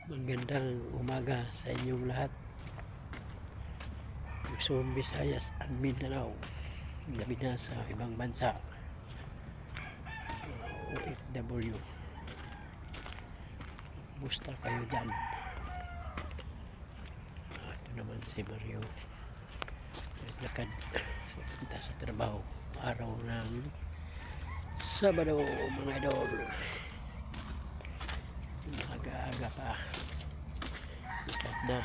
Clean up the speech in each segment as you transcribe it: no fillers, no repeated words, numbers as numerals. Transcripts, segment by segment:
Magandang umaga sa inyong lahat. Luzon, Visayas at Mindanao. Gabi na sa ibang bansa. OFW. Kumusta kayo dyan? Ito naman si Mario. Naglakad punta sa trabaho. Araw ng Sabado, mga idol. Aga-aga pa. Ikat na.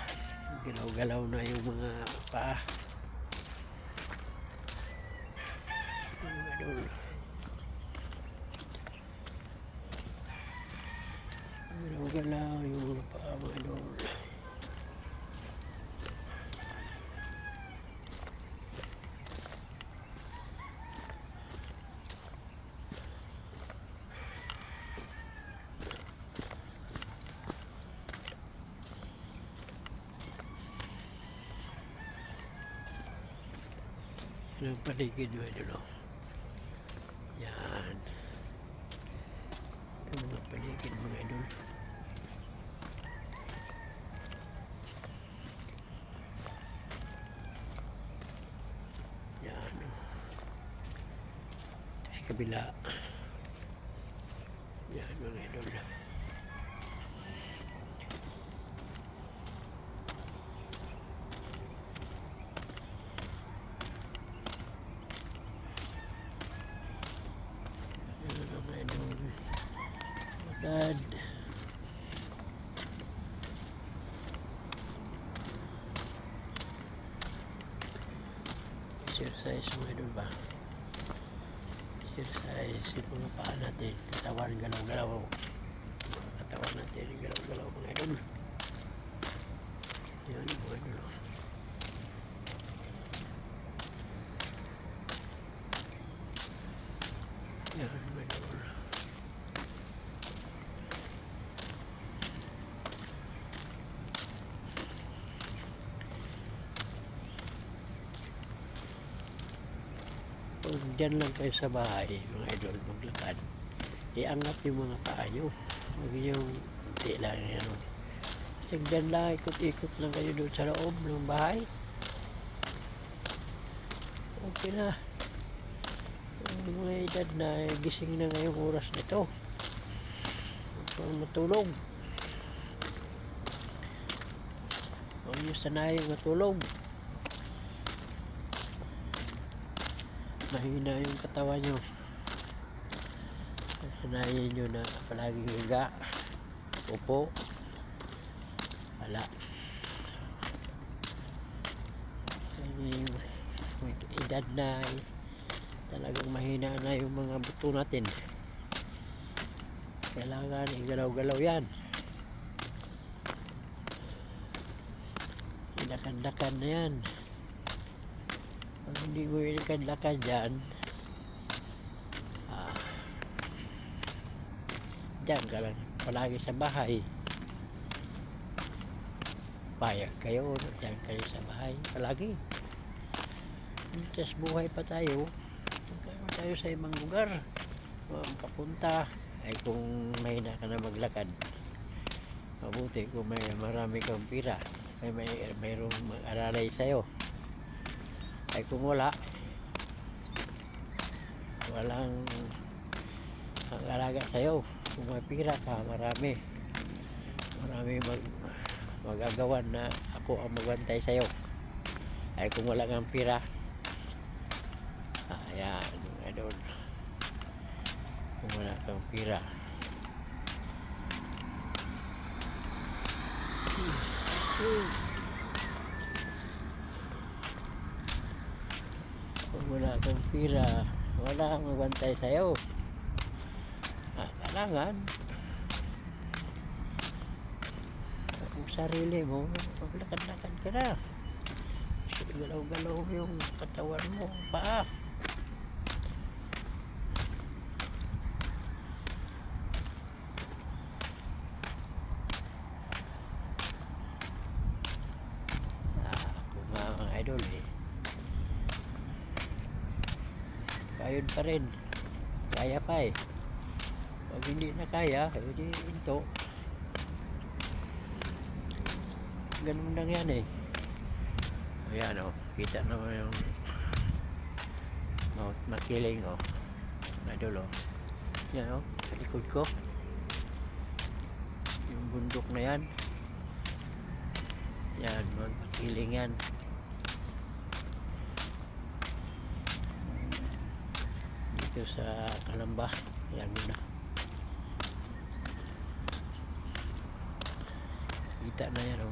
Galaw-galaw na yung mga paa. Mga idol. Galaw-galaw yung mga paa, mga idol. Yan ang paligid, mga idol. Yan. Ito mga paligid, mga idol. Yan. Ito sa kabila. Yan, mga idol. Dad. Exercise mga idol ba? Exercise yung mga paa natin. Katawan galaw-galaw. Katawan natin galaw-galaw mga idol. Yan mga idol. Yan mga idol. Pag dyan lang kayo sa bahay, mga idol, maglakad, iangat yung mga paa nyo. Huwag yung hindi lang yan. Kasi dyan lang, ikot-ikot lang kayo doon sa loob ng bahay. Okay na. Yung mga edad na gising na ngayong oras nito. Huwag matulog. Huwag nyo sanayang matulog. Mahina yung katawan nyo. Sanayin nyo na palagi higa, upo, wala. May edad na talagang mahina na yung mga buto natin. Kailangan igalaw-galaw yan. Ilakan-lakan na yan. Pag hindi mo ilakad-lakad dyan, dyan ka lang palagi sa bahay. Payag kayo, dyan kayo sa bahay palagi. Tapos buhay pa tayo. Kaya tayo sa ibang lugar. Papunta ay kung mahina ka na maglakad. Mabuti kung may marami kang pira. Mayroong mag-aralay sa'yo. Ay kung walang mag-alaga sa'yo. Kung may pira ka, marami magagawan na ako ang magbantay sa'yo. Ay kung wala kang pira, ayan, idol. Kung wala kang pira, kung wala kang pira, wala kang magbantay sa'yo. Kailangan kung sarili mo, maglakad-lakad ka na. Galaw-galaw yung katawan mo, paa. Ako nga mga idol kayod pa rin, kaya pa Pag hindi na kaya, hindi ito. ganun lang yan eh. Ayan o, kita naman yung Mount Makiling o. Mga idol o. Yan o, sa likod ko. Yung bundok na yan. Yan, Mount Makiling yan. Dito sa Calamba. Yan muna. Kita na yan o.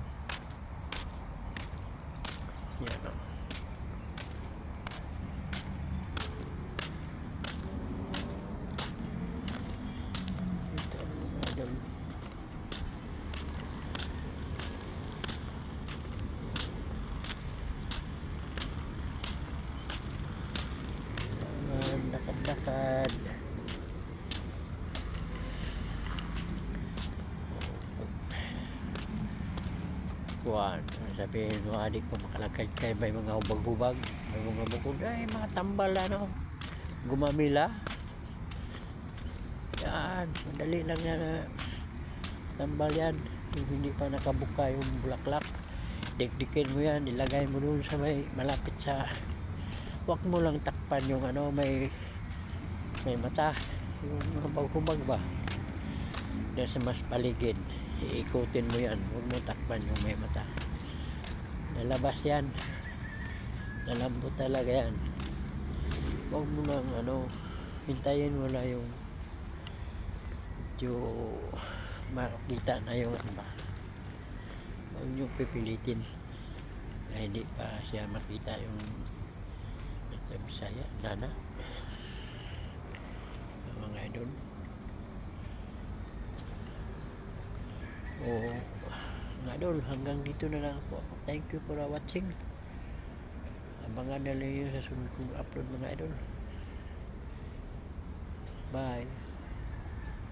Yan o. Kita na mga idol. Lakad-lakad. Kuwan, sabihin mo adik ko makalakad kayo, may mga hubag-hubag, may mga bukod, ay mga tambal ano, gumamila. Yan, madali lang yan tambal yan, yung hindi pa nakabuka yung bulaklak, dikdikin mo yan, ilagay mo dun sa may malapit sa, wag mo lang takpan yung ano, may mata, yung hubag-hubag ba, dahil sa mas paligid, iikutin mo yan, huwag mo takpan yung may mata, lalabas yan, lalambot talaga yan. Huwag mo lang ano, hintayin mo na yung makita na yung ano ba, huwag nyo pipilitin na hindi pa siya makita yung Bisaya, Nana, mga idol. Mga idol, hanggang dito na lang po. Thank you for watching. Abangan na lang yun sa sunod kong upload mga idol. Bye.